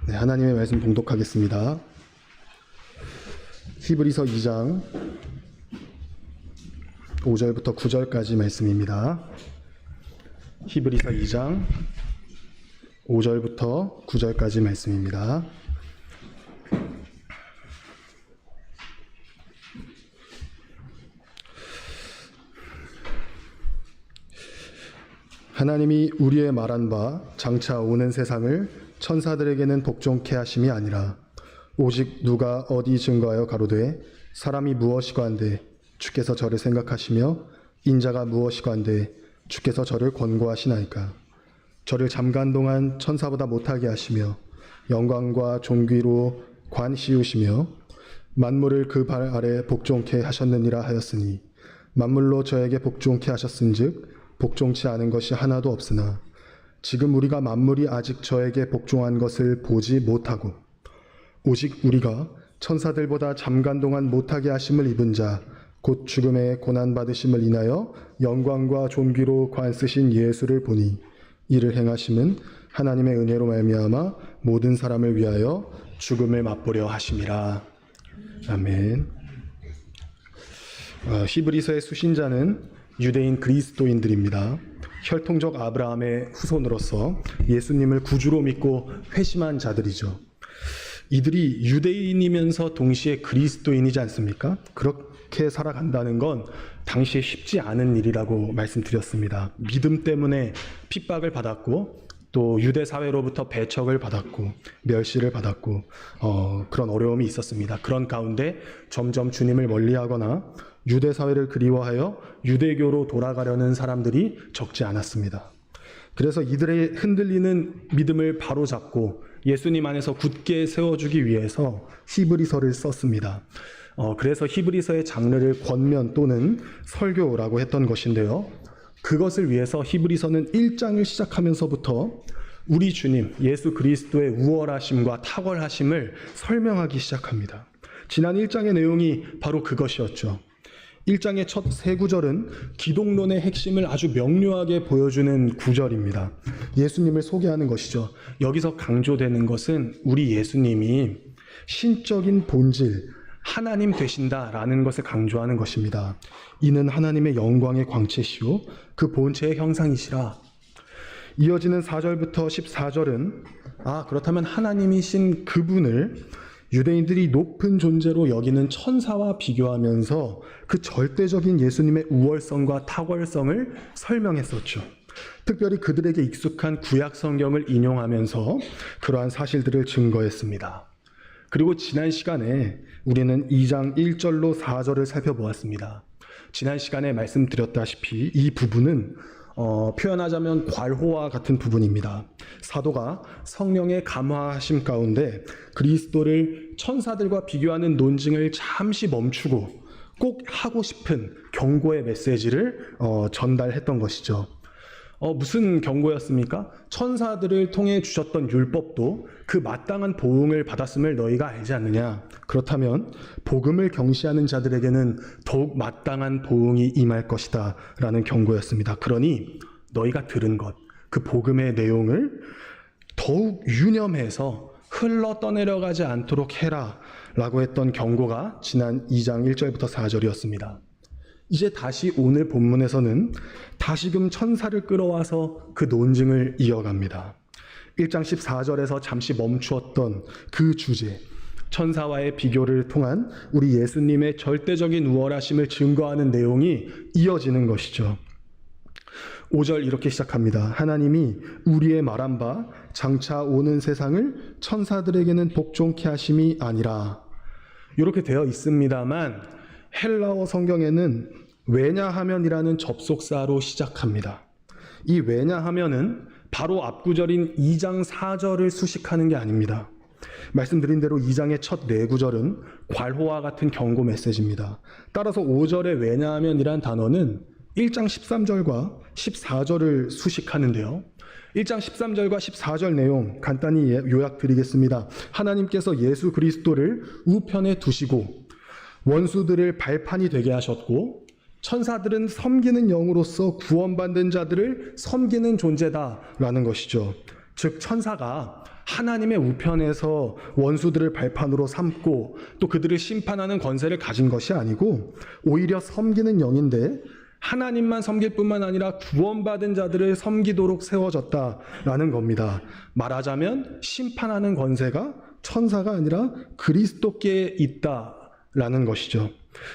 네, 하나님의 말씀 봉독하겠습니다. 히브리서 2장 5절부터 9절까지 말씀입니다. 히브리서 2장 5절부터 9절까지 말씀입니다. 하나님이 우리의 말한 바 장차 오는 세상을 천사들에게는 복종케 하심이 아니라 오직 누가 어디 증거하여 가로되 사람이 무엇이고 한데 주께서 저를 생각하시며 인자가 무엇이고 한데 주께서 저를 권고하시나이까. 저를 잠깐 동안 천사보다 못하게 하시며 영광과 존귀로 관 씌우시며 만물을 그 발 아래 복종케 하셨느니라 하였으니 만물로 저에게 복종케 하셨은즉 복종치 않은 것이 하나도 없으나 지금 우리가 만물이 아직 저에게 복종한 것을 보지 못하고 오직 우리가 천사들보다 잠깐 동안 못하게 하심을 입은 자 곧 죽음의 고난받으심을 인하여 영광과 존귀로 관 쓰신 예수를 보니 이를 행하심은 하나님의 은혜로 말미암아 모든 사람을 위하여 죽음을 맛보려 하심이라. 아멘. 히브리서의 수신자는 유대인 그리스도인들입니다. 혈통적 아브라함의 후손으로서 예수님을 구주로 믿고 회심한 자들이죠. 이들이 유대인이면서 동시에 그리스도인이지 않습니까? 그렇게 살아간다는 건 당시에 쉽지 않은 일이라고 말씀드렸습니다. 믿음 때문에 핍박을 받았고 또 유대 사회로부터 배척을 받았고 멸시를 받았고 그런 어려움이 있었습니다. 그런 가운데 점점 주님을 멀리하거나 유대 사회를 그리워하여 유대교로 돌아가려는 사람들이 적지 않았습니다. 그래서 이들의 흔들리는 믿음을 바로잡고 예수님 안에서 굳게 세워주기 위해서 히브리서를 썼습니다. 그래서 히브리서의 장르를 권면 또는 설교라고 했던 것인데요. 그것을 위해서 히브리서는 1장을 시작하면서부터 우리 주님 예수 그리스도의 우월하심과 탁월하심을 설명하기 시작합니다. 지난 1장의 내용이 바로 그것이었죠. 1장의 첫 세 구절은 기독론의 핵심을 아주 명료하게 보여주는 구절입니다. 예수님을 소개하는 것이죠. 여기서 강조되는 것은 우리 예수님이 신적인 본질, 하나님 되신다라는 것을 강조하는 것입니다. 이는 하나님의 영광의 광채시오 그 본체의 형상이시라. 이어지는 4절부터 14절은 그렇다면 하나님이신 그분을 유대인들이 높은 존재로 여기는 천사와 비교하면서 그 절대적인 예수님의 우월성과 탁월성을 설명했었죠. 특별히 그들에게 익숙한 구약 성경을 인용하면서 그러한 사실들을 증거했습니다. 그리고 지난 시간에 우리는 2장 1절로 4절을 살펴보았습니다. 지난 시간에 말씀드렸다시피 이 부분은 표현하자면 괄호와 같은 부분입니다. 사도가 성령의 감화하심 가운데 그리스도를 천사들과 비교하는 논증을 잠시 멈추고 꼭 하고 싶은 경고의 메시지를 전달했던 것이죠. 무슨 경고였습니까? 천사들을 통해 주셨던 율법도 그 마땅한 보응을 받았음을 너희가 알지 않느냐? 그렇다면 복음을 경시하는 자들에게는 더욱 마땅한 보응이 임할 것이다 라는 경고였습니다. 그러니 너희가 들은 것, 그 복음의 내용을 더욱 유념해서 흘러 떠내려가지 않도록 해라 라고 했던 경고가 지난 2장 1절부터 4절이었습니다. 이제 다시 오늘 본문에서는 다시금 천사를 끌어와서 그 논증을 이어갑니다. 1장 14절에서 잠시 멈추었던 그 주제, 천사와의 비교를 통한 우리 예수님의 절대적인 우월하심을 증거하는 내용이 이어지는 것이죠. 5절 이렇게 시작합니다. 하나님이 우리의 말한 바 장차 오는 세상을 천사들에게는 복종케 하심이 아니라, 이렇게 되어 있습니다만 헬라어 성경에는 왜냐하면이라는 접속사로 시작합니다. 이 왜냐하면은 바로 앞구절인 2장 4절을 수식하는 게 아닙니다. 말씀드린 대로 2장의 첫 네 구절은 괄호와 같은 경고 메시지입니다. 따라서 5절의 왜냐하면이란 단어는 1장 13절과 14절을 수식하는데요. 1장 13절과 14절 내용 간단히 요약드리겠습니다. 하나님께서 예수 그리스도를 우편에 두시고 원수들을 발판이 되게 하셨고 천사들은 섬기는 영으로서 구원받는 자들을 섬기는 존재다라는 것이죠. 즉 천사가 하나님의 우편에서 원수들을 발판으로 삼고 또 그들을 심판하는 권세를 가진 것이 아니고 오히려 섬기는 영인데 하나님만 섬길 뿐만 아니라 구원받은 자들을 섬기도록 세워졌다라는 겁니다. 말하자면 심판하는 권세가 천사가 아니라 그리스도께 있다라는 것이죠.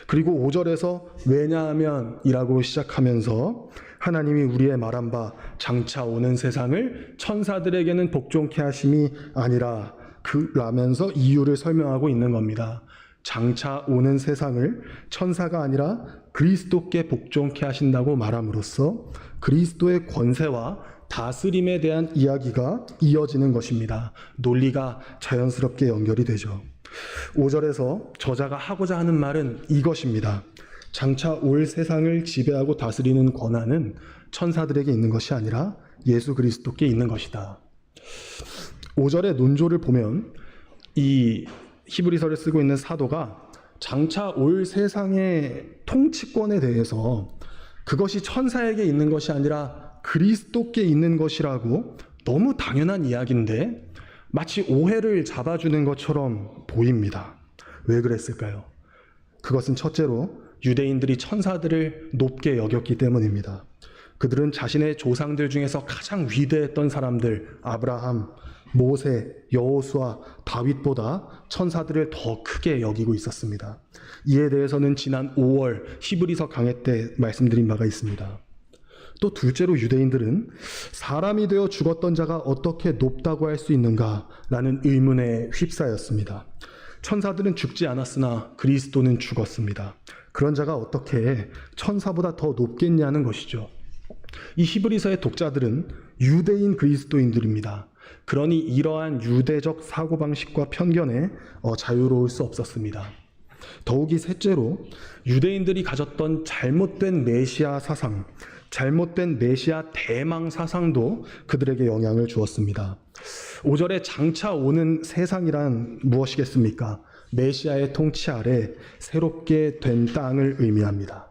그리고 5절에서 왜냐하면 이라고 시작하면서 하나님이 우리의 말한 바 장차 오는 세상을 천사들에게는 복종케 하심이 아니라 라면서 이유를 설명하고 있는 겁니다. 장차 오는 세상을 천사가 아니라 그리스도께 복종케 하신다고 말함으로써 그리스도의 권세와 다스림에 대한 이야기가 이어지는 것입니다. 논리가 자연스럽게 연결이 되죠. 5절에서 저자가 하고자 하는 말은 이것입니다. 장차 올 세상을 지배하고 다스리는 권한은 천사들에게 있는 것이 아니라 예수 그리스도께 있는 것이다. 5절의 논조를 보면 이 히브리서를 쓰고 있는 사도가 장차 올 세상의 통치권에 대해서 그것이 천사에게 있는 것이 아니라 그리스도께 있는 것이라고 너무 당연한 이야기인데 마치 오해를 잡아주는 것처럼 보입니다. 왜 그랬을까요? 그것은 첫째로 유대인들이 천사들을 높게 여겼기 때문입니다. 그들은 자신의 조상들 중에서 가장 위대했던 사람들, 아브라함, 모세, 여호수아, 다윗보다 천사들을 더 크게 여기고 있었습니다. 이에 대해서는 지난 5월 히브리서 강해 때 말씀드린 바가 있습니다. 또 둘째로 유대인들은 사람이 되어 죽었던 자가 어떻게 높다고 할 수 있는가라는 의문에 휩싸였습니다. 천사들은 죽지 않았으나 그리스도는 죽었습니다. 그런 자가 어떻게 천사보다 더 높겠냐는 것이죠. 이 히브리서의 독자들은 유대인 그리스도인들입니다. 그러니 이러한 유대적 사고방식과 편견에 자유로울 수 없었습니다. 더욱이 셋째로 유대인들이 가졌던 잘못된 메시아 사상, 잘못된 메시아 대망 사상도 그들에게 영향을 주었습니다. 5절에 장차 오는 세상이란 무엇이겠습니까? 메시아의 통치 아래 새롭게 된 땅을 의미합니다.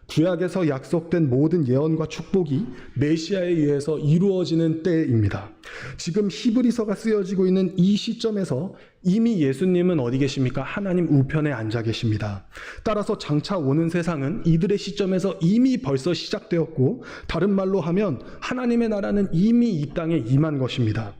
구약에서 약속된 모든 예언과 축복이 메시아에 의해서 이루어지는 때입니다. 지금 히브리서가 쓰여지고 있는 이 시점에서 이미 예수님은 어디 계십니까? 하나님 우편에 앉아 계십니다. 따라서 장차 오는 세상은 이들의 시점에서 이미 벌써 시작되었고 다른 말로 하면 하나님의 나라는 이미 이 땅에 임한 것입니다.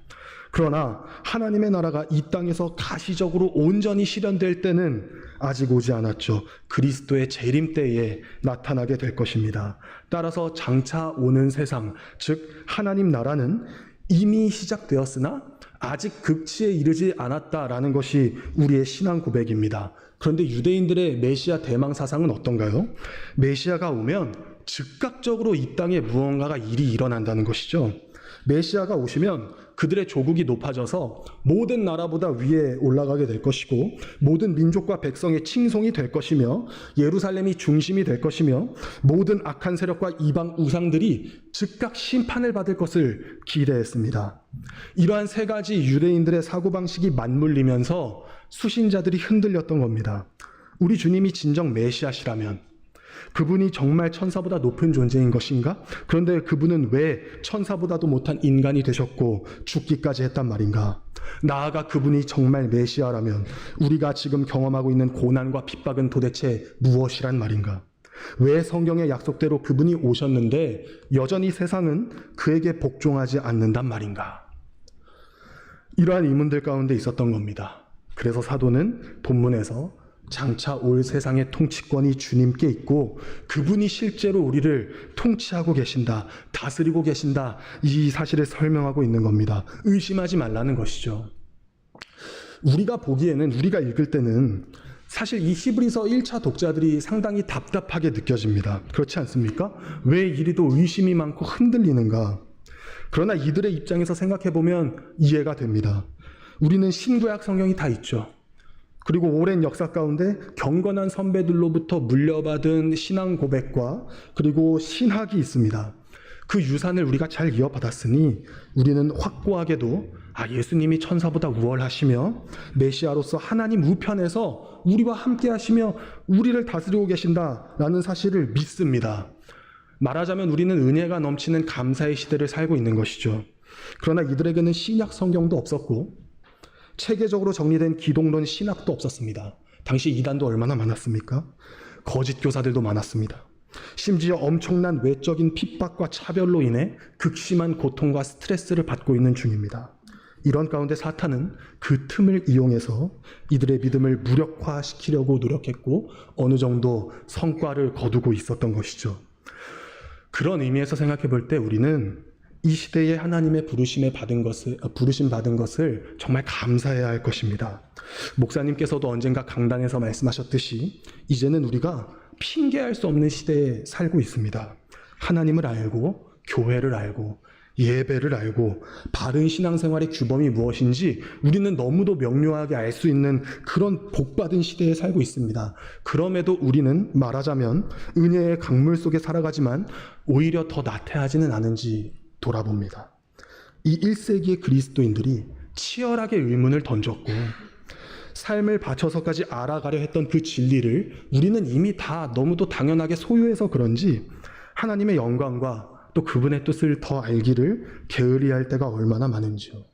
그러나 하나님의 나라가 이 땅에서 가시적으로 온전히 실현될 때는 아직 오지 않았죠. 그리스도의 재림 때에 나타나게 될 것입니다. 따라서 장차 오는 세상, 즉 하나님 나라는 이미 시작되었으나 아직 극치에 이르지 않았다라는 것이 우리의 신앙 고백입니다. 그런데 유대인들의 메시아 대망 사상은 어떤가요? 메시아가 오면 즉각적으로 이 땅에 무언가가 일이 일어난다는 것이죠. 메시아가 오시면 그들의 조국이 높아져서 모든 나라보다 위에 올라가게 될 것이고 모든 민족과 백성의 칭송이 될 것이며 예루살렘이 중심이 될 것이며 모든 악한 세력과 이방 우상들이 즉각 심판을 받을 것을 기대했습니다. 이러한 세 가지 유대인들의 사고방식이 맞물리면서 수신자들이 흔들렸던 겁니다. 우리 주님이 진정 메시아시라면 그분이 정말 천사보다 높은 존재인 것인가? 그런데 그분은 왜 천사보다도 못한 인간이 되셨고 죽기까지 했단 말인가? 나아가 그분이 정말 메시아라면 우리가 지금 경험하고 있는 고난과 핍박은 도대체 무엇이란 말인가? 왜 성경의 약속대로 그분이 오셨는데 여전히 세상은 그에게 복종하지 않는단 말인가? 이러한 의문들 가운데 있었던 겁니다. 그래서 사도는 본문에서 장차 올 세상의 통치권이 주님께 있고 그분이 실제로 우리를 통치하고 계신다, 다스리고 계신다, 이 사실을 설명하고 있는 겁니다. 의심하지 말라는 것이죠. 우리가 보기에는, 우리가 읽을 때는 사실 이 히브리서 1차 독자들이 상당히 답답하게 느껴집니다. 그렇지 않습니까? 왜 이리도 의심이 많고 흔들리는가? 그러나 이들의 입장에서 생각해보면 이해가 됩니다. 우리는 신구약 성경이 다 있죠. 그리고 오랜 역사 가운데 경건한 선배들로부터 물려받은 신앙 고백과 그리고 신학이 있습니다. 그 유산을 우리가 잘 이어받았으니 우리는 확고하게도 예수님이 천사보다 우월하시며 메시아로서 하나님 우편에서 우리와 함께 하시며 우리를 다스리고 계신다라는 사실을 믿습니다. 말하자면 우리는 은혜가 넘치는 감사의 시대를 살고 있는 것이죠. 그러나 이들에게는 신약 성경도 없었고 체계적으로 정리된 기독론 신학도 없었습니다. 당시 이단도 얼마나 많았습니까? 거짓 교사들도 많았습니다. 심지어 엄청난 외적인 핍박과 차별로 인해 극심한 고통과 스트레스를 받고 있는 중입니다. 이런 가운데 사탄은 그 틈을 이용해서 이들의 믿음을 무력화시키려고 노력했고 어느 정도 성과를 거두고 있었던 것이죠. 그런 의미에서 생각해 볼 때 우리는 이 시대에 하나님의 부르심 받은 것을 정말 감사해야 할 것입니다. 목사님께서도 언젠가 강단에서 말씀하셨듯이 이제는 우리가 핑계할 수 없는 시대에 살고 있습니다. 하나님을 알고 교회를 알고 예배를 알고 바른 신앙생활의 규범이 무엇인지 우리는 너무도 명료하게 알 수 있는 그런 복받은 시대에 살고 있습니다. 그럼에도 우리는 말하자면 은혜의 강물 속에 살아가지만 오히려 더 나태하지는 않은지 돌아봅니다. 이 1세기의 그리스도인들이 치열하게 의문을 던졌고 삶을 바쳐서까지 알아가려 했던 그 진리를 우리는 이미 다 너무도 당연하게 소유해서 그런지 하나님의 영광과 또 그분의 뜻을 더 알기를 게으리할 때가 얼마나 많은지요.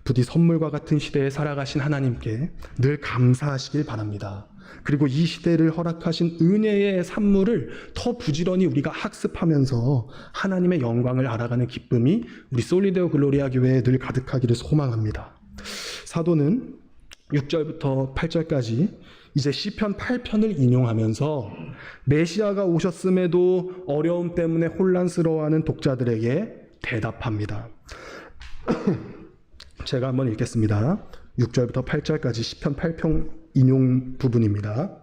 부디 선물과 같은 시대에 살아가신 하나님께 늘 감사하시길 바랍니다. 그리고 이 시대를 허락하신 은혜의 산물을 더 부지런히 우리가 학습하면서 하나님의 영광을 알아가는 기쁨이 우리 솔리데오 글로리아 교회에 늘 가득하기를 소망합니다. 사도는 6절부터 8절까지 이제 시편 8편을 인용하면서 메시아가 오셨음에도 어려움 때문에 혼란스러워하는 독자들에게 대답합니다. 제가 한번 읽겠습니다. 6절부터 8절까지 시편 8편 인용 부분입니다.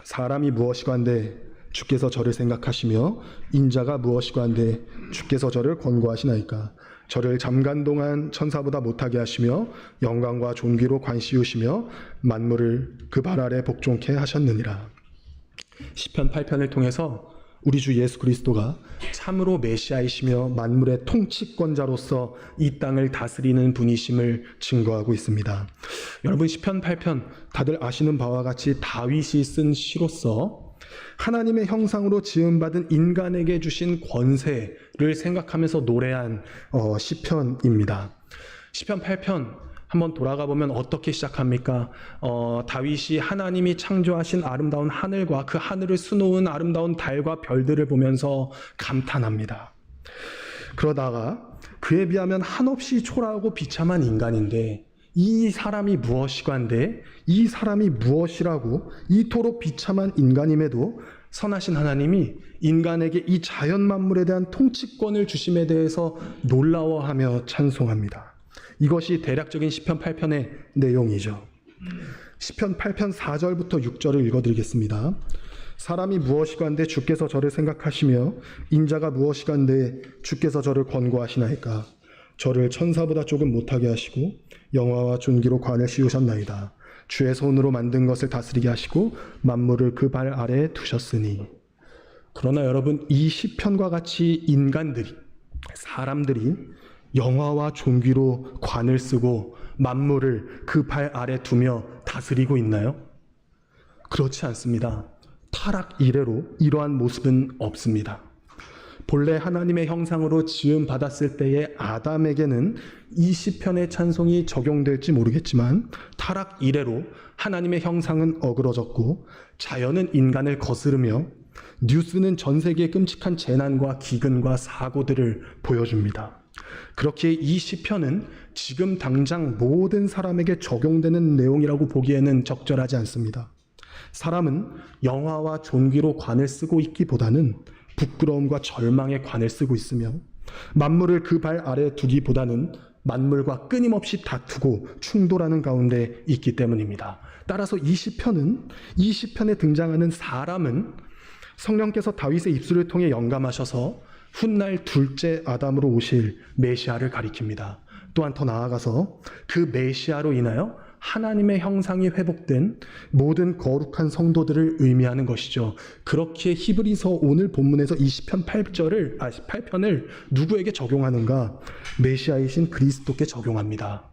사람이 무엇이관데 주께서 저를 생각하시며 인자가 무엇이관데 주께서 저를 권고하시나이까. 저를 잠깐 동안 천사보다 못하게 하시며 영광과 존귀로 관씌우시며 만물을 그 발 아래 복종케 하셨느니라. 시편 8편을 통해서 우리 주 예수 그리스도가 참으로 메시아이시며 만물의 통치권자로서 이 땅을 다스리는 분이심을 증거하고 있습니다. 여러분, 시편 8편 다들 아시는 바와 같이 다윗이 쓴 시로서 하나님의 형상으로 지음받은 인간에게 주신 권세를 생각하면서 노래한 시편입니다. 시편 8편 한번 돌아가 보면 어떻게 시작합니까? 다윗이 하나님이 창조하신 아름다운 하늘과 그 하늘을 수놓은 아름다운 달과 별들을 보면서 감탄합니다. 그러다가 그에 비하면 한없이 초라하고 비참한 인간인데 이 사람이 무엇이관데 이 사람이 무엇이라고 이토록 비참한 인간임에도 선하신 하나님이 인간에게 이 자연 만물에 대한 통치권을 주심에 대해서 놀라워하며 찬송합니다. 이것이 대략적인 시편 8편의 내용이죠. 시편 8편 4절부터 6절을 읽어드리겠습니다. 사람이 무엇이관데 주께서 저를 생각하시며 인자가 무엇이관데 주께서 저를 권고하시나이까. 저를 천사보다 조금 못하게 하시고 영화와 존귀로 관을 씌우셨나이다. 주의 손으로 만든 것을 다스리게 하시고 만물을 그 발 아래에 두셨으니. 그러나 여러분, 이 시편과 같이 인간들이, 사람들이 영화와 존귀로 관을 쓰고 만물을 그 발 아래 두며 다스리고 있나요? 그렇지 않습니다. 타락 이래로 이러한 모습은 없습니다. 본래 하나님의 형상으로 지음 받았을 때의 아담에게는 이 시편의 찬송이 적용될지 모르겠지만 타락 이래로 하나님의 형상은 어그러졌고 자연은 인간을 거스르며 뉴스는 전 세계의 끔찍한 재난과 기근과 사고들을 보여줍니다. 그렇게 이 시편은 지금 당장 모든 사람에게 적용되는 내용이라고 보기에는 적절하지 않습니다. 사람은 영화와 존귀로 관을 쓰고 있기보다는 부끄러움과 절망의 관을 쓰고 있으며 만물을 그 발 아래에 두기보다는 만물과 끊임없이 다투고 충돌하는 가운데 있기 때문입니다. 따라서 이 시편에 등장하는 사람은 성령께서 다윗의 입술을 통해 영감하셔서 훗날 둘째 아담으로 오실 메시아를 가리킵니다. 또한 더 나아가서 그 메시아로 인하여 하나님의 형상이 회복된 모든 거룩한 성도들을 의미하는 것이죠. 그렇게 히브리서 오늘 본문에서 20편 8편을 누구에게 적용하는가? 메시아이신 그리스도께 적용합니다.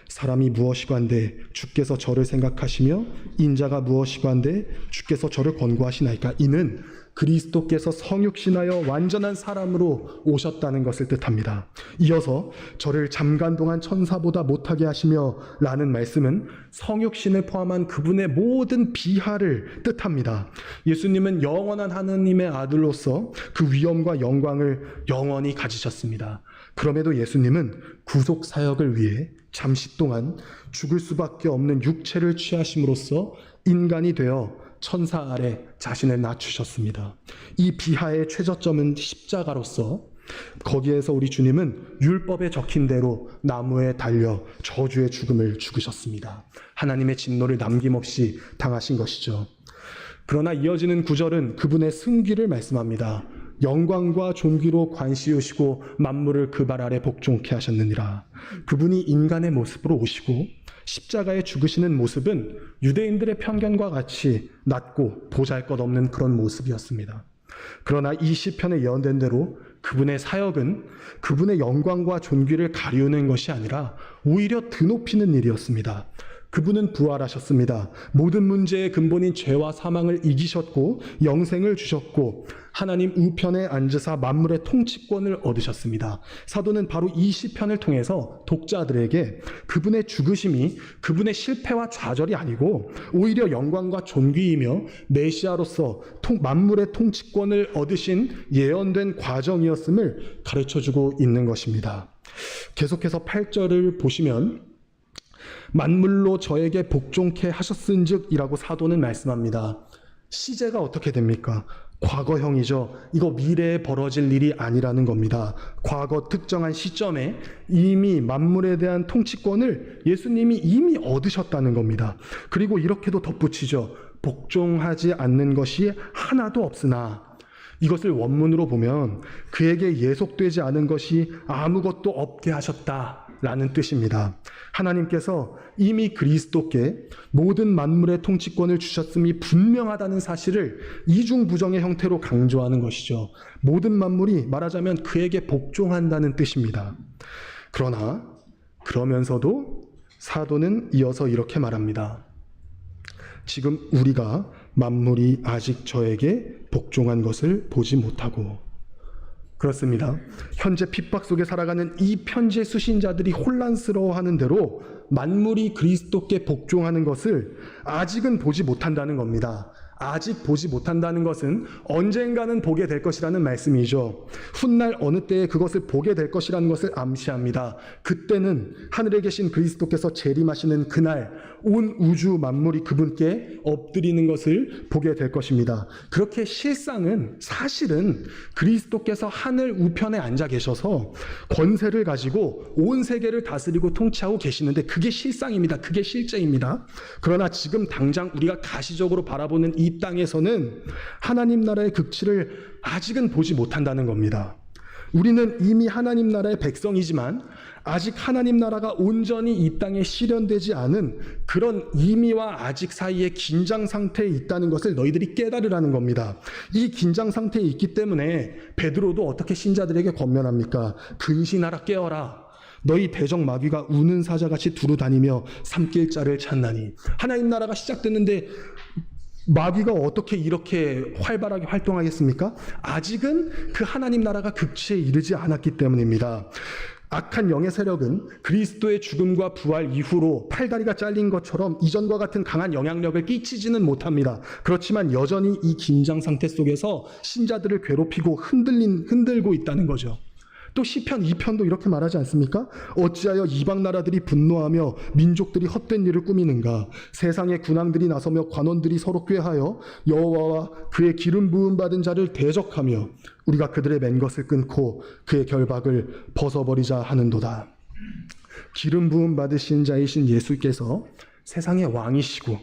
사람이 무엇이관대 주께서 저를 생각하시며 인자가 무엇이관대 주께서 저를 권고하시나이까? 이는 그리스도께서 성육신하여 완전한 사람으로 오셨다는 것을 뜻합니다. 이어서 저를 잠깐 동안 천사보다 못하게 하시며 라는 말씀은 성육신을 포함한 그분의 모든 비하를 뜻합니다. 예수님은 영원한 하느님의 아들로서 그 위엄과 영광을 영원히 가지셨습니다. 그럼에도 예수님은 구속 사역을 위해 잠시 동안 죽을 수밖에 없는 육체를 취하심으로써 인간이 되어 천사 아래 자신을 낮추셨습니다. 이 비하의 최저점은 십자가로서 거기에서 우리 주님은 율법에 적힌 대로 나무에 달려 저주의 죽음을 죽으셨습니다. 하나님의 진노를 남김없이 당하신 것이죠. 그러나 이어지는 구절은 그분의 승귀를 말씀합니다. 영광과 존귀로 관시우시고 만물을 그 발 아래 복종케 하셨느니라. 그분이 인간의 모습으로 오시고 십자가에 죽으시는 모습은 유대인들의 편견과 같이 낮고 보잘것없는 그런 모습이었습니다. 그러나 이 시편에 예언된 대로 그분의 사역은 그분의 영광과 존귀를 가리우는 것이 아니라 오히려 드높이는 일이었습니다. 그분은 부활하셨습니다. 모든 문제의 근본인 죄와 사망을 이기셨고 영생을 주셨고 하나님 우편에 앉으사 만물의 통치권을 얻으셨습니다. 사도는 바로 이 시편을 통해서 독자들에게 그분의 죽으심이 그분의 실패와 좌절이 아니고 오히려 영광과 존귀이며 메시아로서 만물의 통치권을 얻으신 예언된 과정이었음을 가르쳐주고 있는 것입니다. 계속해서 8절을 보시면 만물로 저에게 복종케 하셨은즉 이라고 사도는 말씀합니다. 시제가 어떻게 됩니까? 과거형이죠. 이거 미래에 벌어질 일이 아니라는 겁니다. 과거 특정한 시점에 이미 만물에 대한 통치권을 예수님이 이미 얻으셨다는 겁니다. 그리고 이렇게도 덧붙이죠. 복종하지 않는 것이 하나도 없으나 이것을 원문으로 보면 그에게 예속되지 않은 것이 아무것도 없게 하셨다라는 뜻입니다. 하나님께서 이미 그리스도께 모든 만물의 통치권을 주셨음이 분명하다는 사실을 이중부정의 형태로 강조하는 것이죠. 모든 만물이 말하자면 그에게 복종한다는 뜻입니다. 그러면서도 사도는 이어서 이렇게 말합니다. 지금 우리가 만물이 아직 저에게 복종한 것을 보지 못하고, 그렇습니다. 현재 핍박 속에 살아가는 이 편지의 수신자들이 혼란스러워하는 대로 만물이 그리스도께 복종하는 것을 아직은 보지 못한다는 겁니다. 아직 보지 못한다는 것은 언젠가는 보게 될 것이라는 말씀이죠. 훗날 어느 때에 그것을 보게 될 것이라는 것을 암시합니다. 그때는 하늘에 계신 그리스도께서 재림하시는 그날 온 우주 만물이 그분께 엎드리는 것을 보게 될 것입니다. 그렇게 사실은 그리스도께서 하늘 우편에 앉아 계셔서 권세를 가지고 온 세계를 다스리고 통치하고 계시는데 그게 실상입니다. 그게 실제입니다. 그러나 지금 당장 우리가 가시적으로 바라보는 이 땅에서는 하나님 나라의 극치를 아직은 보지 못한다는 겁니다. 우리는 이미 하나님 나라의 백성이지만 아직 하나님 나라가 온전히 이 땅에 실현되지 않은 그런 이미와 아직 사이에 긴장 상태에 있다는 것을 너희들이 깨달으라는 겁니다. 이 긴장 상태에 있기 때문에 베드로도 어떻게 신자들에게 권면합니까? 근신하라, 깨어라. 너희 대적 마귀가 우는 사자같이 두루다니며 삼킬 자를 찾나니. 하나님 나라가 시작됐는데 마귀가 어떻게 이렇게 활발하게 활동하겠습니까? 아직은 그 하나님 나라가 극치에 이르지 않았기 때문입니다. 악한 영의 세력은 그리스도의 죽음과 부활 이후로 팔다리가 잘린 것처럼 이전과 같은 강한 영향력을 끼치지는 못합니다. 그렇지만 여전히 이 긴장 상태 속에서 신자들을 괴롭히고 흔들고 있다는 거죠. 또 시편 2편도 이렇게 말하지 않습니까? 어찌하여 이방 나라들이 분노하며 민족들이 헛된 일을 꾸미는가? 세상의 군왕들이 나서며 관원들이 서로 꾀하여 여호와와 그의 기름 부음 받은 자를 대적하며 우리가 그들의 맨 것을 끊고 그의 결박을 벗어버리자 하는도다. 기름 부음 받으신 자이신 예수께서 세상의 왕이시고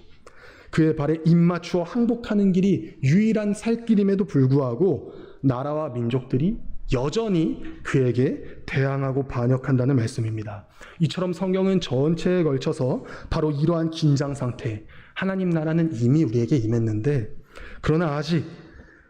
그의 발에 입맞추어 항복하는 길이 유일한 살 길임에도 불구하고 나라와 민족들이 여전히 그에게 대항하고 반역한다는 말씀입니다. 이처럼 성경은 전체에 걸쳐서 바로 이러한 긴장 상태, 하나님 나라는 이미 우리에게 임했는데 그러나 아직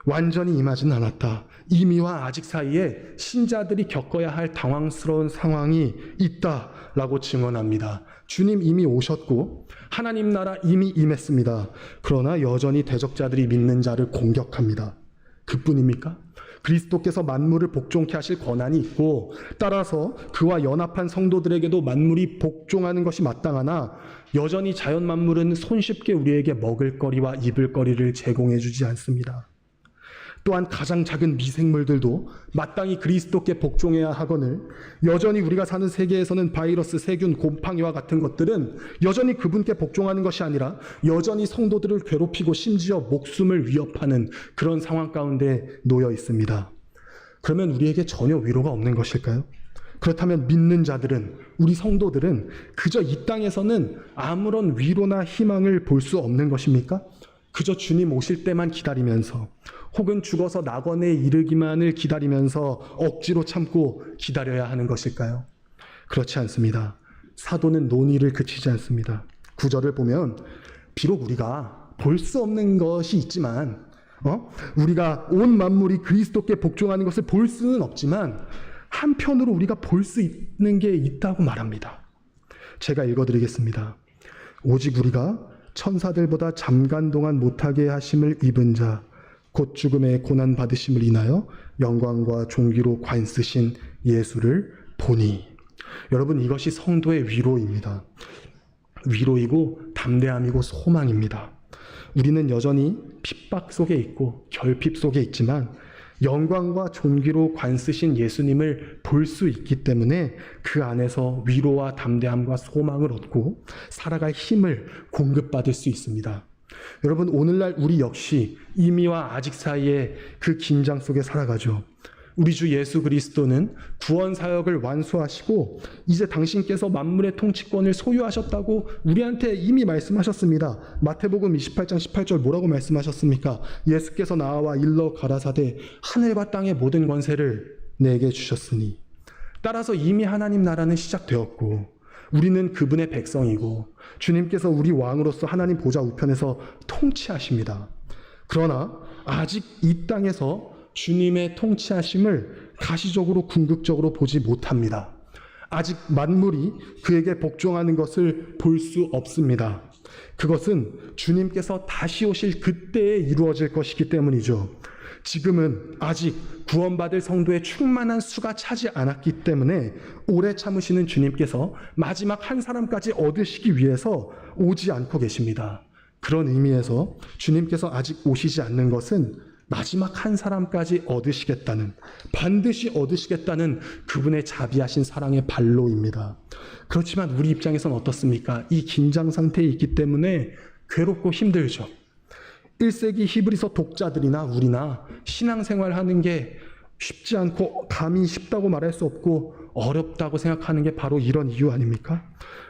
완전히 임하진 않았다. 이미와 아직 사이에 신자들이 겪어야 할 당황스러운 상황이 있다라고 증언합니다. 주님 이미 오셨고 하나님 나라 이미 임했습니다. 그러나 여전히 대적자들이 믿는 자를 공격합니다. 그뿐입니까? 그리스도께서 만물을 복종케 하실 권한이 있고 따라서 그와 연합한 성도들에게도 만물이 복종하는 것이 마땅하나 여전히 자연 만물은 손쉽게 우리에게 먹을거리와 입을거리를 제공해 주지 않습니다. 또한 가장 작은 미생물들도 마땅히 그리스도께 복종해야 하거늘 여전히 우리가 사는 세계에서는 바이러스, 세균, 곰팡이와 같은 것들은 여전히 그분께 복종하는 것이 아니라 여전히 성도들을 괴롭히고 심지어 목숨을 위협하는 그런 상황 가운데 놓여 있습니다. 그러면 우리에게 전혀 위로가 없는 것일까요? 그렇다면 믿는 자들은, 우리 성도들은 그저 이 땅에서는 아무런 위로나 희망을 볼 수 없는 것입니까? 그저 주님 오실 때만 기다리면서 혹은 죽어서 낙원에 이르기만을 기다리면서 억지로 참고 기다려야 하는 것일까요? 그렇지 않습니다. 사도는 논의를 그치지 않습니다. 9절을 보면 비록 우리가 볼 수 없는 것이 있지만 우리가 온 만물이 그리스도께 복종하는 것을 볼 수는 없지만 한편으로 우리가 볼 수 있는 게 있다고 말합니다. 제가 읽어드리겠습니다. 오직 우리가 천사들보다 잠깐 동안 못하게 하심을 입은 자 곧 죽음의 고난 받으심을 인하여 영광과 존귀로 관쓰신 예수를 보니. 여러분, 이것이 성도의 위로입니다. 위로이고 담대함이고 소망입니다. 우리는 여전히 핍박 속에 있고 결핍 속에 있지만 영광과 존귀로 관쓰신 예수님을 볼 수 있기 때문에 그 안에서 위로와 담대함과 소망을 얻고 살아갈 힘을 공급받을 수 있습니다. 여러분, 오늘날 우리 역시 이미와 아직 사이에 그 긴장 속에 살아가죠. 우리 주 예수 그리스도는 구원 사역을 완수하시고 이제 당신께서 만물의 통치권을 소유하셨다고 우리한테 이미 말씀하셨습니다. 마태복음 28장 18절 뭐라고 말씀하셨습니까? 예수께서 나와 일러 가라사대 하늘과 땅의 모든 권세를 내게 주셨으니. 따라서 이미 하나님 나라는 시작되었고 우리는 그분의 백성이고 주님께서 우리 왕으로서 하나님 보좌 우편에서 통치하십니다. 그러나 아직 이 땅에서 주님의 통치하심을 가시적으로 궁극적으로 보지 못합니다. 아직 만물이 그에게 복종하는 것을 볼 수 없습니다. 그것은 주님께서 다시 오실 그때에 이루어질 것이기 때문이죠. 지금은 아직 구원받을 성도의 충만한 수가 차지 않았기 때문에 오래 참으시는 주님께서 마지막 한 사람까지 얻으시기 위해서 오지 않고 계십니다. 그런 의미에서 주님께서 아직 오시지 않는 것은 마지막 한 사람까지 얻으시겠다는, 반드시 얻으시겠다는 그분의 자비하신 사랑의 발로입니다. 그렇지만 우리 입장에서는 어떻습니까? 이 긴장 상태에 있기 때문에 괴롭고 힘들죠. 1세기 히브리서 독자들이나 우리나 신앙생활하는 게 쉽지 않고 감히 쉽다고 말할 수 없고 어렵다고 생각하는 게 바로 이런 이유 아닙니까?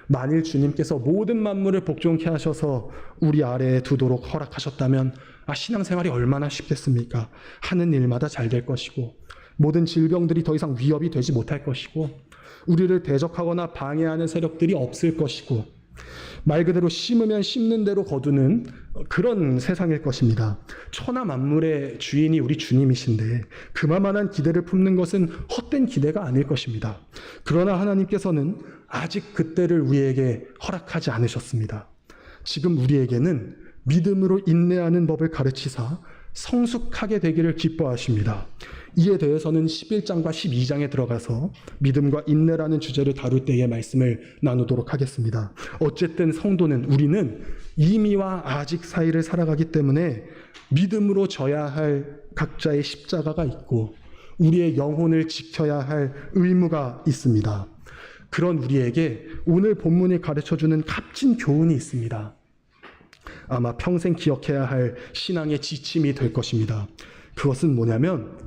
만일 주님께서 모든 만물을 복종케 하셔서 우리 아래에 두도록 허락하셨다면 신앙생활이 얼마나 쉽겠습니까? 하는 일마다 잘 될 것이고 모든 질병들이 더 이상 위협이 되지 못할 것이고 우리를 대적하거나 방해하는 세력들이 없을 것이고 말 그대로 심으면 심는 대로 거두는 그런 세상일 것입니다. 천하 만물의 주인이 우리 주님이신데 그만한 기대를 품는 것은 헛된 기대가 아닐 것입니다. 그러나 하나님께서는 아직 그때를 우리에게 허락하지 않으셨습니다. 지금 우리에게는 믿음으로 인내하는 법을 가르치사 성숙하게 되기를 기뻐하십니다. 이에 대해서는 11장과 12장에 들어가서 믿음과 인내라는 주제를 다룰 때의 말씀을 나누도록 하겠습니다. 어쨌든 성도는, 우리는 이미와 아직 사이를 살아가기 때문에 믿음으로 져야 할 각자의 십자가가 있고 우리의 영혼을 지켜야 할 의무가 있습니다. 그런 우리에게 오늘 본문이 가르쳐주는 값진 교훈이 있습니다. 아마 평생 기억해야 할 신앙의 지침이 될 것입니다. 그것은 뭐냐면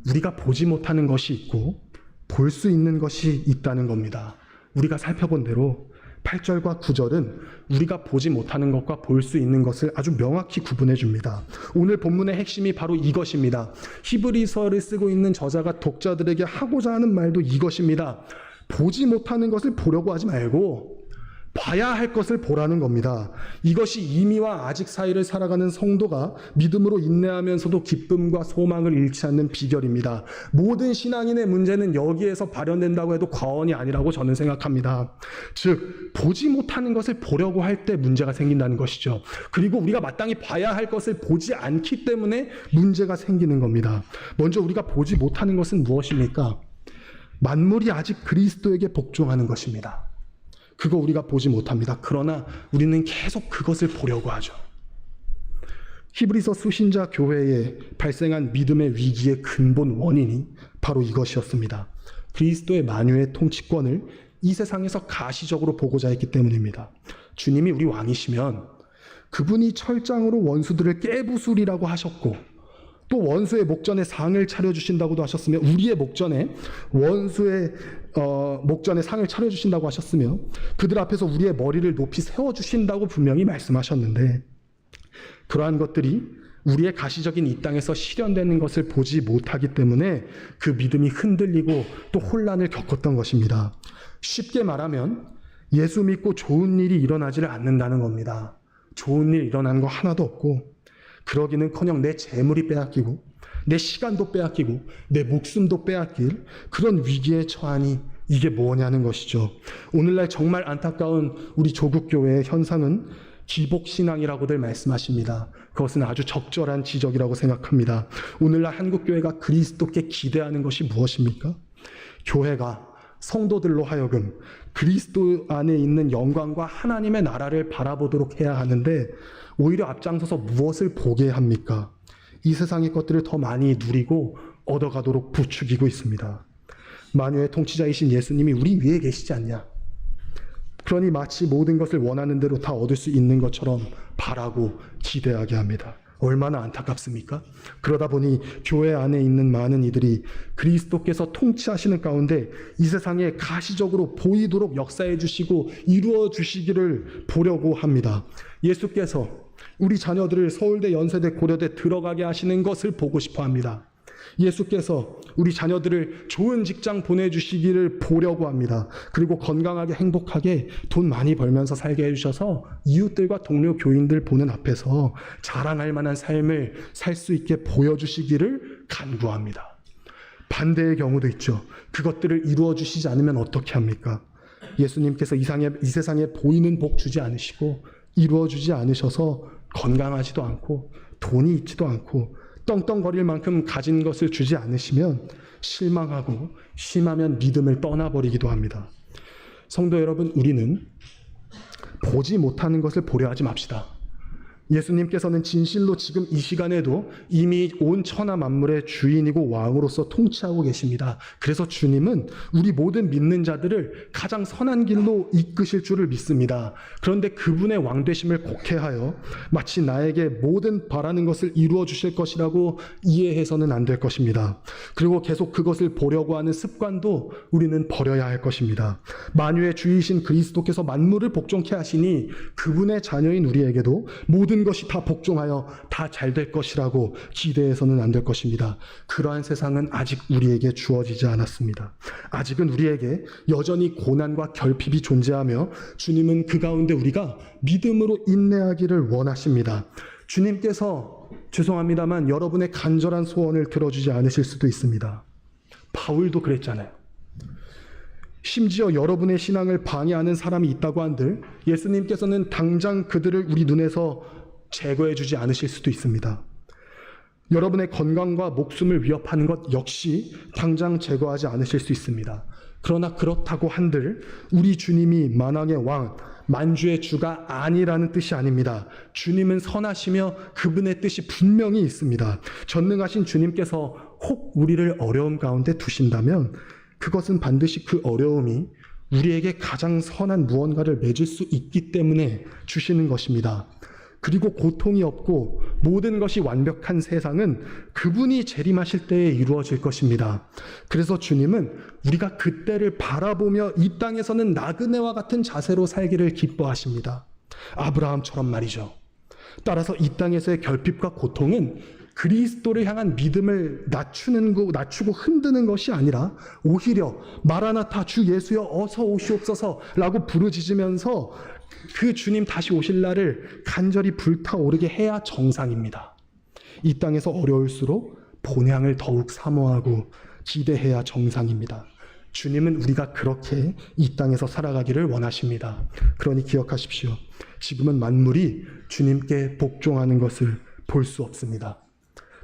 우리가 보지 못하는 것이 있고 볼 수 있는 것이 있다는 겁니다. 우리가 살펴본 대로 8절과 9절은 우리가 보지 못하는 것과 볼 수 있는 것을 아주 명확히 구분해 줍니다. 오늘 본문의 핵심이 바로 이것입니다. 히브리서를 쓰고 있는 저자가 독자들에게 하고자 하는 말도 이것입니다. 보지 못하는 것을 보려고 하지 말고 봐야 할 것을 보라는 겁니다. 이것이 이미와 아직 사이를 살아가는 성도가 믿음으로 인내하면서도 기쁨과 소망을 잃지 않는 비결입니다. 모든 신앙인의 문제는 여기에서 발현된다고 해도 과언이 아니라고 저는 생각합니다. 즉, 보지 못하는 것을 보려고 할 때 문제가 생긴다는 것이죠. 그리고 우리가 마땅히 봐야 할 것을 보지 않기 때문에 문제가 생기는 겁니다. 먼저 우리가 보지 못하는 것은 무엇입니까? 만물이 아직 그리스도에게 복종하는 것입니다. 그거 우리가 보지 못합니다. 그러나 우리는 계속 그것을 보려고 하죠. 히브리서 수신자 교회에 발생한 믿음의 위기의 근본 원인이 바로 이것이었습니다. 그리스도의 만유의 통치권을 이 세상에서 가시적으로 보고자 했기 때문입니다. 주님이 우리 왕이시면 그분이 철장으로 원수들을 깨부수리라고 하셨고, 또 원수의 목전에 상을 차려주신다고도 하셨으며, 우리의 목전에 원수의 목전에 상을 차려주신다고 하셨으며, 그들 앞에서 우리의 머리를 높이 세워주신다고 분명히 말씀하셨는데, 그러한 것들이 우리의 가시적인 이 땅에서 실현되는 것을 보지 못하기 때문에 그 믿음이 흔들리고 또 혼란을 겪었던 것입니다. 쉽게 말하면 예수 믿고 좋은 일이 일어나지를 않는다는 겁니다. 좋은 일 일어나는 거 하나도 없고, 그러기는커녕 내 재물이 빼앗기고 내 시간도 빼앗기고 내 목숨도 빼앗길 그런 위기에 처하니 이게 뭐냐는 것이죠. 오늘날 정말 안타까운 우리 조국교회의 현상은 기복신앙이라고들 말씀하십니다. 그것은 아주 적절한 지적이라고 생각합니다. 오늘날 한국교회가 그리스도께 기대하는 것이 무엇입니까? 교회가 성도들로 하여금 그리스도 안에 있는 영광과 하나님의 나라를 바라보도록 해야 하는데, 오히려 앞장서서 무엇을 보게 합니까? 이 세상의 것들을 더 많이 누리고 얻어가도록 부추기고 있습니다. 만유의 통치자이신 예수님이 우리 위에 계시지 않냐? 그러니 마치 모든 것을 원하는 대로 다 얻을 수 있는 것처럼 바라고 기대하게 합니다. 얼마나 안타깝습니까? 그러다 보니 교회 안에 있는 많은 이들이 그리스도께서 통치하시는 가운데 이 세상에 가시적으로 보이도록 역사해 주시고 이루어 주시기를 보려고 합니다. 예수께서 우리 자녀들을 서울대, 연세대, 고려대 들어가게 하시는 것을 보고 싶어 합니다. 예수께서 우리 자녀들을 좋은 직장 보내주시기를 보려고 합니다. 그리고 건강하게 행복하게 돈 많이 벌면서 살게 해주셔서 이웃들과 동료 교인들 보는 앞에서 자랑할 만한 삶을 살 수 있게 보여주시기를 간구합니다. 반대의 경우도 있죠. 그것들을 이루어 주시지 않으면 어떻게 합니까? 예수님께서 이 세상에 보이는 복 주지 않으시고 이루어 주지 않으셔서 건강하지도 않고 돈이 있지도 않고 떵떵거릴 만큼 가진 것을 주지 않으시면 실망하고 심하면 믿음을 떠나버리기도 합니다. 성도 여러분, 우리는 보지 못하는 것을 보려 하지 맙시다. 예수님께서는 진실로 지금 이 시간에도 이미 온 천하 만물의 주인이고 왕으로서 통치하고 계십니다. 그래서 주님은 우리 모든 믿는 자들을 가장 선한 길로 이끄실 줄을 믿습니다. 그런데 그분의 왕되심을 곡해하여 마치 나에게 모든 바라는 것을 이루어 주실 것이라고 이해해서는 안 될 것입니다. 그리고 계속 그것을 보려고 하는 습관도 우리는 버려야 할 것입니다. 만유의 주이신 그리스도께서 만물을 복종케 하시니 그분의 자녀인 우리에게도 모든 것이 다 복종하여 다 잘 될 것이라고 기대해서는 안 될 것입니다. 그러한 세상은 아직 우리에게 주어지지 않았습니다. 아직은 우리에게 여전히 고난과 결핍이 존재하며 주님은 그 가운데 우리가 믿음으로 인내하기를 원하십니다. 주님께서 죄송합니다만 여러분의 간절한 소원을 들어주지 않으실 수도 있습니다. 바울도 그랬잖아요. 심지어 여러분의 신앙을 방해하는 사람이 있다고 한들 예수님께서는 당장 그들을 우리 눈에서 제거해 주지 않으실 수도 있습니다. 여러분의 건강과 목숨을 위협하는 것 역시 당장 제거하지 않으실 수 있습니다. 그러나 그렇다고 한들 우리 주님이 만왕의 왕, 만주의 주가 아니라는 뜻이 아닙니다. 주님은 선하시며 그분의 뜻이 분명히 있습니다. 전능하신 주님께서 혹 우리를 어려움 가운데 두신다면 그것은 반드시 그 어려움이 우리에게 가장 선한 무언가를 맺을 수 있기 때문에 주시는 것입니다. 그리고 고통이 없고 모든 것이 완벽한 세상은 그분이 재림하실 때에 이루어질 것입니다. 그래서 주님은 우리가 그때를 바라보며 이 땅에서는 나그네와 같은 자세로 살기를 기뻐하십니다. 아브라함처럼 말이죠. 따라서 이 땅에서의 결핍과 고통은 그리스도를 향한 믿음을 낮추고 흔드는 것이 아니라 오히려 마라나타 주 예수여 어서 오시옵소서라고 부르짖으면서 그 주님 다시 오실 날을 간절히 불타오르게 해야 정상입니다. 이 땅에서 어려울수록 본향을 더욱 사모하고 기대해야 정상입니다. 주님은 우리가 그렇게 이 땅에서 살아가기를 원하십니다. 그러니 기억하십시오. 지금은 만물이 주님께 복종하는 것을 볼 수 없습니다.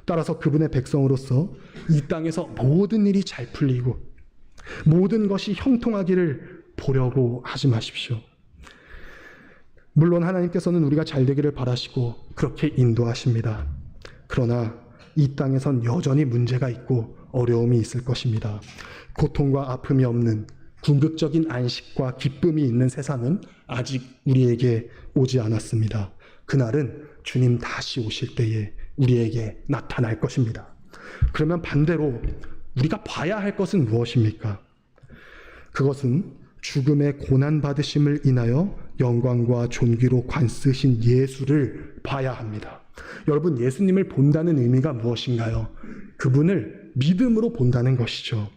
따라서 그분의 백성으로서 이 땅에서 모든 일이 잘 풀리고 모든 것이 형통하기를 보려고 하지 마십시오. 물론 하나님께서는 우리가 잘 되기를 바라시고 그렇게 인도하십니다. 그러나 이 땅에선 여전히 문제가 있고 어려움이 있을 것입니다. 고통과 아픔이 없는 궁극적인 안식과 기쁨이 있는 세상은 아직 우리에게 오지 않았습니다. 그날은 주님 다시 오실 때에 우리에게 나타날 것입니다. 그러면 반대로 우리가 봐야 할 것은 무엇입니까? 그것은 죽음의 고난받으심을 인하여 영광과 존귀로 관쓰신 예수를 봐야 합니다. 여러분, 예수님을 본다는 의미가 무엇인가요? 그분을 믿음으로 본다는 것이죠.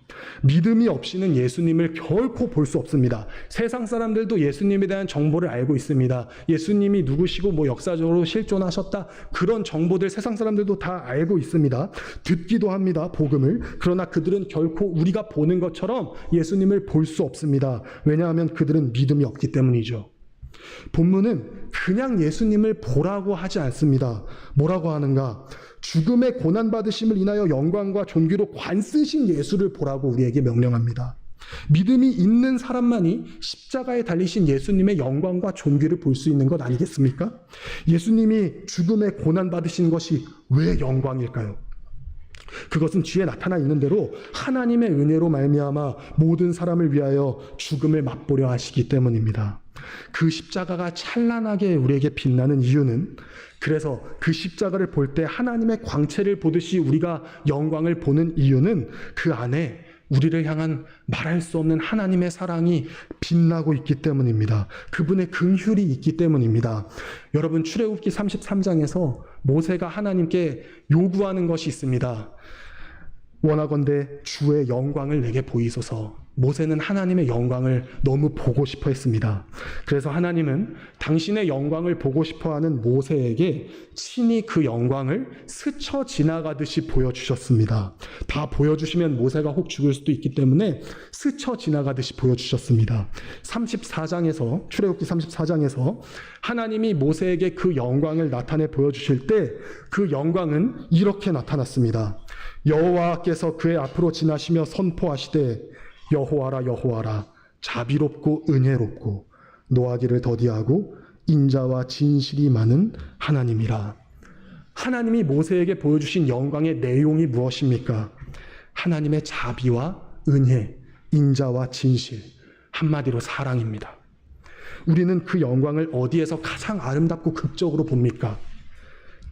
믿음이 없이는 예수님을 결코 볼 수 없습니다. 세상 사람들도 예수님에 대한 정보를 알고 있습니다. 예수님이 누구시고 역사적으로 실존하셨다, 그런 정보들 세상 사람들도 다 알고 있습니다. 듣기도 합니다, 복음을. 그러나 그들은 결코 우리가 보는 것처럼 예수님을 볼 수 없습니다. 왜냐하면 그들은 믿음이 없기 때문이죠. 본문은 그냥 예수님을 보라고 하지 않습니다. 뭐라고 하는가? 죽음의 고난받으심을 인하여 영광과 존귀로 관쓰신 예수를 보라고 우리에게 명령합니다. 믿음이 있는 사람만이 십자가에 달리신 예수님의 영광과 존귀를 볼 수 있는 것 아니겠습니까? 예수님이 죽음의 고난받으신 것이 왜 영광일까요? 그것은 뒤에 나타나 있는 대로 하나님의 은혜로 말미암아 모든 사람을 위하여 죽음을 맛보려 하시기 때문입니다. 그 십자가가 찬란하게 우리에게 빛나는 이유는, 그래서 그 십자가를 볼 때 하나님의 광채를 보듯이 우리가 영광을 보는 이유는 그 안에 우리를 향한 말할 수 없는 하나님의 사랑이 빛나고 있기 때문입니다. 그분의 긍휼이 있기 때문입니다. 여러분, 출애굽기 33장에서 모세가 하나님께 요구하는 것이 있습니다. 원하건대 주의 영광을 내게 보이소서. 모세는 하나님의 영광을 너무 보고 싶어 했습니다. 그래서 하나님은 당신의 영광을 보고 싶어 하는 모세에게 친히 그 영광을 스쳐 지나가듯이 보여주셨습니다. 다 보여주시면 모세가 혹 죽을 수도 있기 때문에 스쳐 지나가듯이 보여주셨습니다. 34장에서, 출애굽기 34장에서 하나님이 모세에게 그 영광을 나타내 보여주실 때 그 영광은 이렇게 나타났습니다. 여호와께서 그의 앞으로 지나시며 선포하시되 여호와라 여호와라 자비롭고 은혜롭고 노하기를 더디하고 인자와 진실이 많은 하나님이라. 하나님이 모세에게 보여주신 영광의 내용이 무엇입니까? 하나님의 자비와 은혜, 인자와 진실, 한마디로 사랑입니다. 우리는 그 영광을 어디에서 가장 아름답고 극적으로 봅니까?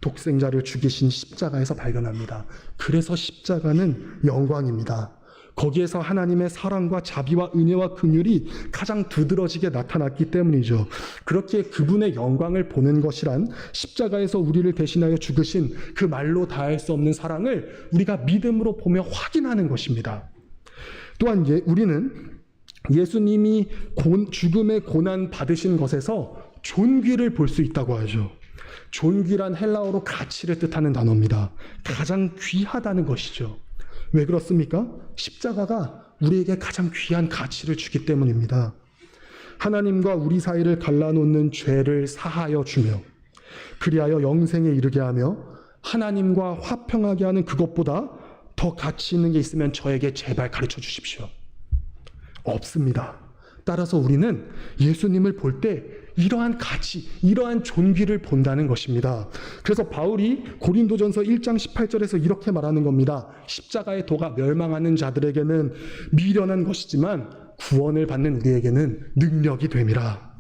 독생자를 죽이신 십자가에서 발견합니다. 그래서 십자가는 영광입니다. 거기에서 하나님의 사랑과 자비와 은혜와 긍휼이 가장 두드러지게 나타났기 때문이죠. 그렇게 그분의 영광을 보는 것이란 십자가에서 우리를 대신하여 죽으신 그 말로 다할 수 없는 사랑을 우리가 믿음으로 보며 확인하는 것입니다. 또한 우리는 예수님이 죽음의 고난 받으신 것에서 존귀를 볼 수 있다고 하죠. 존귀란 헬라어로 가치를 뜻하는 단어입니다. 가장 귀하다는 것이죠. 왜 그렇습니까? 십자가가 우리에게 가장 귀한 가치를 주기 때문입니다. 하나님과 우리 사이를 갈라놓는 죄를 사하여 주며 그리하여 영생에 이르게 하며 하나님과 화평하게 하는 그것보다 더 가치 있는 게 있으면 저에게 제발 가르쳐 주십시오. 없습니다. 따라서 우리는 예수님을 볼 때 이러한 가치, 이러한 존귀를 본다는 것입니다. 그래서 바울이 고린도전서 1장 18절에서 이렇게 말하는 겁니다. 십자가의 도가 멸망하는 자들에게는 미련한 것이지만 구원을 받는 우리에게는 능력이 됨이라.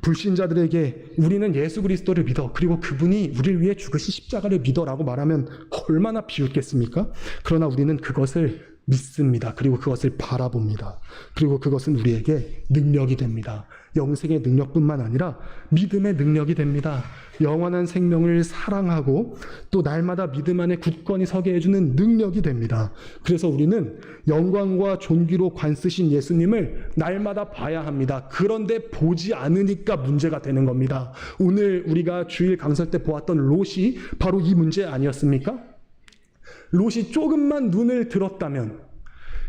불신자들에게 우리는 예수 그리스도를 믿어, 그리고 그분이 우리를 위해 죽으신 십자가를 믿어라고 말하면 얼마나 비웃겠습니까? 그러나 우리는 그것을 믿습니다. 그리고 그것을 바라봅니다. 그리고 그것은 우리에게 능력이 됩니다. 영생의 능력뿐만 아니라 믿음의 능력이 됩니다. 영원한 생명을 사랑하고 또 날마다 믿음 안에 굳건히 서게 해주는 능력이 됩니다. 그래서 우리는 영광과 존귀로 관쓰신 예수님을 날마다 봐야 합니다. 그런데 보지 않으니까 문제가 되는 겁니다. 오늘 우리가 주일 강설 때 보았던 롯이 바로 이 문제 아니었습니까? 롯이 조금만 눈을 들었다면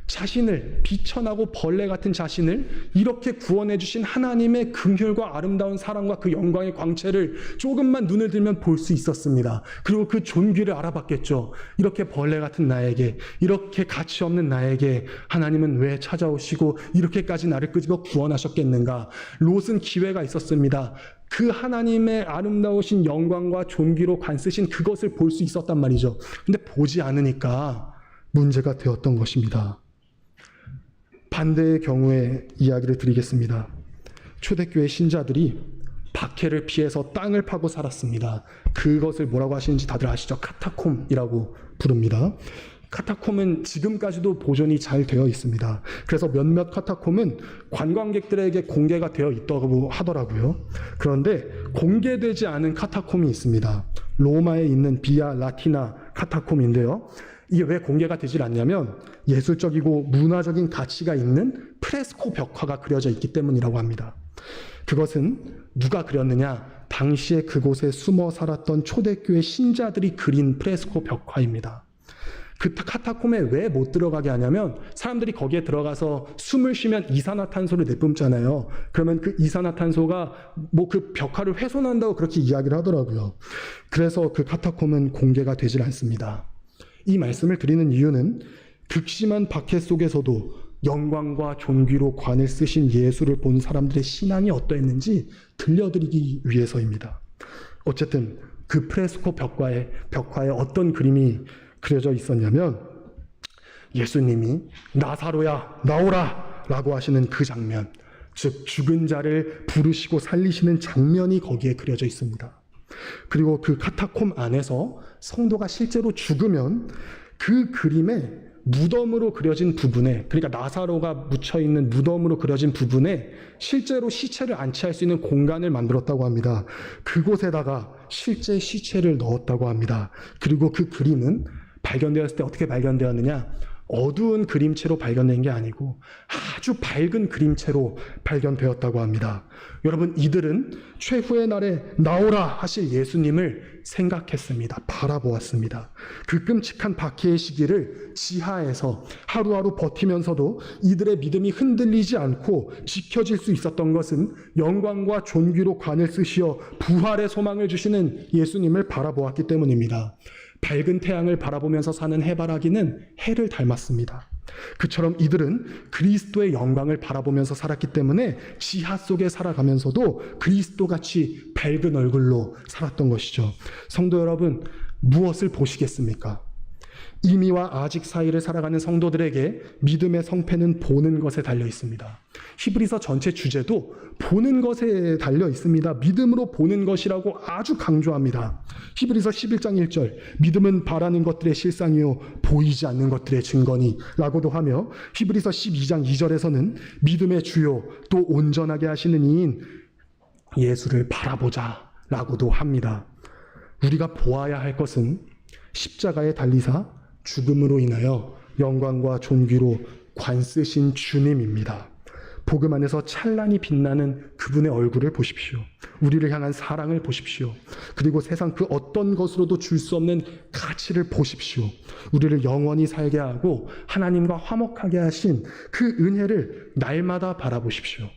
자신을, 비천하고 벌레 같은 자신을 이렇게 구원해 주신 하나님의 긍휼과 아름다운 사랑과 그 영광의 광채를 조금만 눈을 들면 볼 수 있었습니다. 그리고 그 존귀를 알아봤겠죠. 이렇게 벌레 같은 나에게, 이렇게 가치 없는 나에게 하나님은 왜 찾아오시고 이렇게까지 나를 끄집어 구원하셨겠는가. 롯은 기회가 있었습니다. 그 하나님의 아름다우신 영광과 존귀로 관쓰신 그것을 볼 수 있었단 말이죠. 근데 보지 않으니까 문제가 되었던 것입니다. 반대의 경우에 이야기를 드리겠습니다. 초대교회 신자들이 박해를 피해서 땅을 파고 살았습니다. 그것을 뭐라고 하시는지 다들 아시죠? 카타콤이라고 부릅니다. 카타콤은 지금까지도 보존이 잘 되어 있습니다. 그래서 몇몇 카타콤은 관광객들에게 공개가 되어 있다고 하더라고요. 그런데 공개되지 않은 카타콤이 있습니다. 로마에 있는 비아 라티나 카타콤인데요. 이게 왜 공개가 되질 않냐면 예술적이고 문화적인 가치가 있는 프레스코 벽화가 그려져 있기 때문이라고 합니다. 그것은 누가 그렸느냐? 당시에 그곳에 숨어 살았던 초대교회 신자들이 그린 프레스코 벽화입니다. 그 카타콤에 왜 못 들어가게 하냐면 사람들이 거기에 들어가서 숨을 쉬면 이산화탄소를 내뿜잖아요. 그러면 그 이산화탄소가 그 벽화를 훼손한다고 그렇게 이야기를 하더라고요. 그래서 그 카타콤은 공개가 되질 않습니다. 이 말씀을 드리는 이유는 극심한 박해 속에서도 영광과 존귀로 관을 쓰신 예수를 본 사람들의 신앙이 어떠했는지 들려드리기 위해서입니다. 어쨌든 그 프레스코 벽화에 어떤 그림이 그려져 있었냐면 예수님이 나사로야 나오라 라고 하시는 그 장면, 즉 죽은 자를 부르시고 살리시는 장면이 거기에 그려져 있습니다. 그리고 그 카타콤 안에서 성도가 실제로 죽으면 그 그림에 무덤으로 그려진 부분에, 그러니까 나사로가 묻혀있는 무덤으로 그려진 부분에 실제로 시체를 안치할 수 있는 공간을 만들었다고 합니다. 그곳에다가 실제 시체를 넣었다고 합니다. 그리고 그 그림은 발견되었을 때 어떻게 발견되었느냐? 어두운 그림체로 발견된 게 아니고 아주 밝은 그림체로 발견되었다고 합니다. 여러분, 이들은 최후의 날에 나오라 하실 예수님을 생각했습니다. 바라보았습니다. 그 끔찍한 박해의 시기를 지하에서 하루하루 버티면서도 이들의 믿음이 흔들리지 않고 지켜질 수 있었던 것은 영광과 존귀로 관을 쓰시어 부활의 소망을 주시는 예수님을 바라보았기 때문입니다. 밝은 태양을 바라보면서 사는 해바라기는 해를 닮았습니다. 그처럼 이들은 그리스도의 영광을 바라보면서 살았기 때문에 지하 속에 살아가면서도 그리스도같이 밝은 얼굴로 살았던 것이죠. 성도 여러분, 무엇을 보시겠습니까? 이미와 아직 사이를 살아가는 성도들에게 믿음의 성패는 보는 것에 달려 있습니다. 히브리서 전체 주제도 보는 것에 달려 있습니다. 믿음으로 보는 것이라고 아주 강조합니다. 히브리서 11장 1절, 믿음은 바라는 것들의 실상이요 보이지 않는 것들의 증거니 라고도 하며, 히브리서 12장 2절에서는 믿음의 주요 또 온전하게 하시는 이인 예수를 바라보자 라고도 합니다. 우리가 보아야 할 것은 십자가에 달리사 죽음으로 인하여 영광과 존귀로 관쓰신 주님입니다. 복음 안에서 찬란히 빛나는 그분의 얼굴을 보십시오. 우리를 향한 사랑을 보십시오. 그리고 세상 그 어떤 것으로도 줄 수 없는 가치를 보십시오. 우리를 영원히 살게 하고 하나님과 화목하게 하신 그 은혜를 날마다 바라보십시오.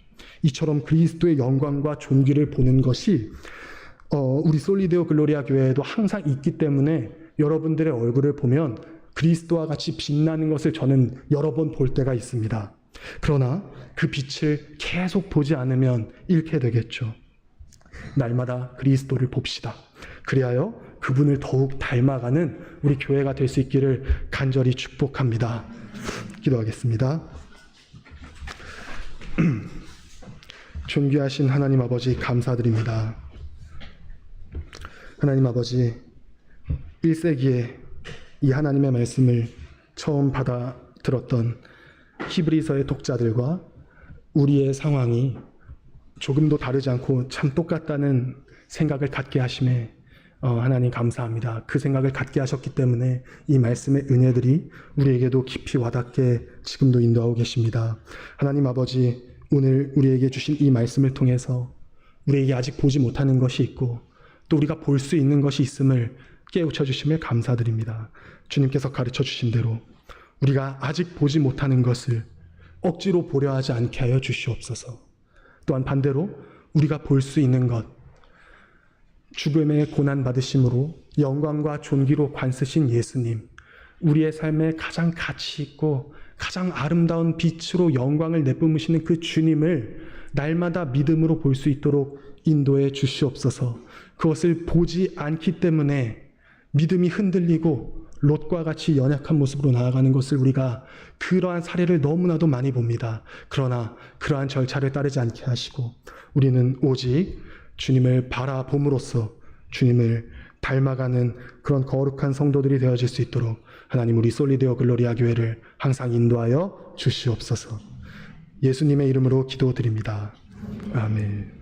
이처럼 그리스도의 영광과 존귀를 보는 것이 우리 솔리데오 글로리아 교회에도 항상 있기 때문에 여러분들의 얼굴을 보면 그리스도와 같이 빛나는 것을 저는 여러 번 볼 때가 있습니다. 그러나 그 빛을 계속 보지 않으면 잃게 되겠죠. 날마다 그리스도를 봅시다. 그리하여 그분을 더욱 닮아가는 우리 교회가 될 수 있기를 간절히 축복합니다. 기도하겠습니다. 존귀하신 하나님 아버지 감사드립니다. 하나님 아버지, 1세기에 이 하나님의 말씀을 처음 받아 들었던 히브리서의 독자들과 우리의 상황이 조금도 다르지 않고 참 똑같다는 생각을 갖게 하심에 하나님 감사합니다. 그 생각을 갖게 하셨기 때문에 이 말씀의 은혜들이 우리에게도 깊이 와닿게 지금도 인도하고 계십니다. 하나님 아버지, 오늘 우리에게 주신 이 말씀을 통해서 우리에게 아직 보지 못하는 것이 있고 또 우리가 볼 수 있는 것이 있음을 깨우쳐 주심을 감사드립니다. 주님께서 가르쳐 주신 대로 우리가 아직 보지 못하는 것을 억지로 보려 하지 않게 하여 주시옵소서. 또한 반대로 우리가 볼 수 있는 것, 죽음의 고난 받으심으로 영광과 존귀로 관쓰신 예수님, 우리의 삶에 가장 가치 있고 가장 아름다운 빛으로 영광을 내뿜으시는 그 주님을 날마다 믿음으로 볼 수 있도록 인도해 주시옵소서. 그것을 보지 않기 때문에 믿음이 흔들리고 롯과 같이 연약한 모습으로 나아가는 것을 우리가 그러한 사례를 너무나도 많이 봅니다. 그러나 그러한 절차를 따르지 않게 하시고 우리는 오직 주님을 바라봄으로써 주님을 닮아가는 그런 거룩한 성도들이 되어질 수 있도록 하나님, 우리 솔리데오 글로리아 교회를 항상 인도하여 주시옵소서. 예수님의 이름으로 기도드립니다. 아멘.